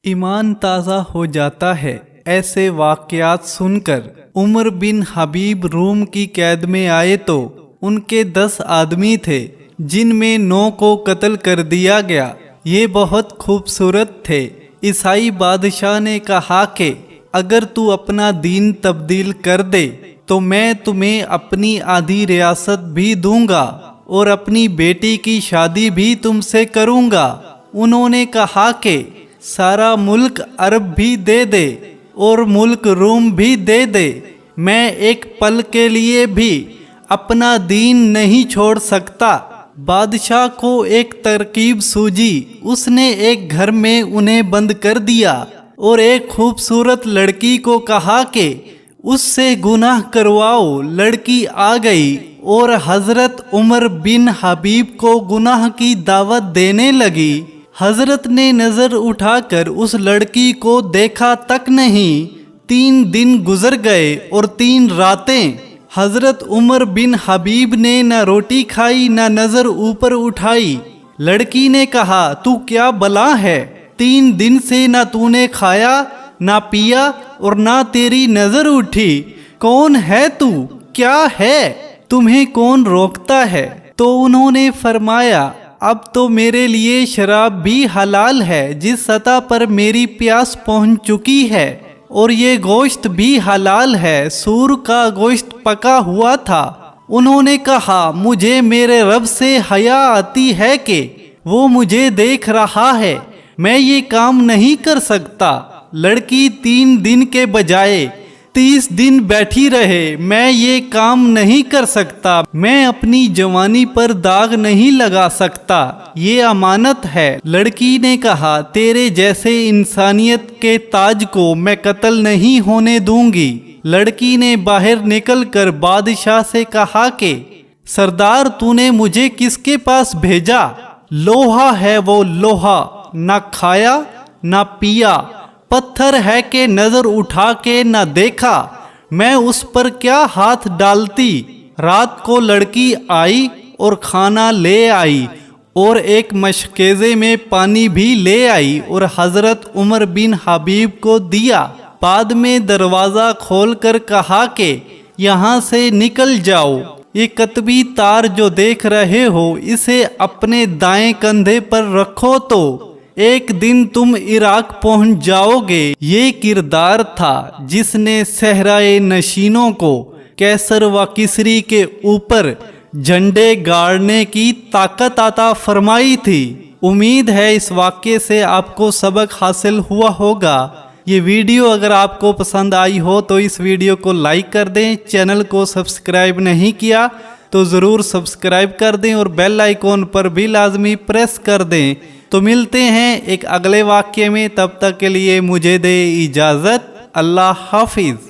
ایمان تازہ ہو جاتا ہے ایسے واقعات سن کر۔ عمر بن حبیب روم کی قید میں آئے تو ان کے 10 آدمی تھے جن میں 9 کو قتل کر دیا گیا۔ یہ بہت خوبصورت تھے۔ عیسائی بادشاہ نے کہا کہ اگر تو اپنا دین تبدیل کر دے تو میں تمہیں اپنی آدھی ریاست بھی دوں گا اور اپنی بیٹی کی شادی بھی تم سے کروں گا۔ انہوں نے کہا کہ سارا ملک عرب بھی دے دے اور ملک روم بھی دے دے، میں ایک پل کے لیے بھی اپنا دین نہیں چھوڑ سکتا۔ بادشاہ کو ایک ترکیب سوجی۔ اس نے ایک گھر میں انہیں بند کر دیا اور ایک خوبصورت لڑکی کو کہا کہ اس سے گناہ کرواؤ۔ لڑکی آ گئی اور حضرت عمر بن حبیب کو گناہ کی دعوت دینے لگی۔ حضرت نے نظر اٹھا کر اس لڑکی کو دیکھا تک نہیں۔ 3 دن گزر گئے اور 3 راتیں۔ حضرت عمر بن حبیب نے نہ روٹی کھائی نہ نظر اوپر اٹھائی۔ لڑکی نے کہا تو کیا بلا ہے؟ 3 دن سے نہ تو نے کھایا نہ پیا اور نہ تیری نظر اٹھی۔ کون ہے تو؟ کیا ہے؟ تمہیں کون روکتا ہے؟ تو انہوں نے فرمایا اب تو میرے لیے شراب بھی حلال ہے جس سطح پر میری پیاس پہنچ چکی ہے، اور یہ گوشت بھی حلال ہے۔ سور کا گوشت پکا ہوا تھا۔ انہوں نے کہا مجھے میرے رب سے حیا آتی ہے کہ وہ مجھے دیکھ رہا ہے، میں یہ کام نہیں کر سکتا۔ لڑکی 3 دن کے بجائے 30 دن بیٹھی رہے۔ میں یہ کام نہیں کر سکتا، میں اپنی جوانی پر داغ نہیں لگا سکتا، یہ امانت ہے۔ لڑکی نے کہا تیرے جیسے انسانیت کے تاج کو میں قتل نہیں ہونے دوں گی۔ لڑکی نے باہر نکل کر بادشاہ سے کہا کہ سردار تو نے مجھے کس کے پاس بھیجا؟ لوہا ہے وہ لوہا، نہ کھایا نہ پیا، پتھر ہے کہ نظر اٹھا کے نہ دیکھا، میں اس پر کیا ہاتھ ڈالتی؟ رات کو لڑکی آئی اور کھانا لے آئی اور ایک مشکیزے میں پانی بھی لے آئی اور حضرت عمر بن حبیب کو دیا۔ بعد میں دروازہ کھول کر کہا کہ یہاں سے نکل جاؤ۔ یہ قطبی تار جو دیکھ رہے ہو اسے اپنے دائیں کندھے پر رکھو تو ایک دن تم عراق پہنچ جاؤ گے۔ یہ کردار تھا جس نے صحرائے نشینوں کو کیسر و کسری کے اوپر جھنڈے گاڑنے کی طاقت عطا فرمائی تھی۔ امید ہے اس واقعے سے آپ کو سبق حاصل ہوا ہوگا۔ یہ ویڈیو اگر آپ کو پسند آئی ہو تو اس ویڈیو کو لائک کر دیں۔ چینل کو سبسکرائب نہیں کیا تو ضرور سبسکرائب کر دیں اور بیل آئیکن پر بھی لازمی پریس کر دیں۔ تو ملتے ہیں ایک اگلے واقعے میں، تب تک کے لیے مجھے دے اجازت۔ اللہ حافظ۔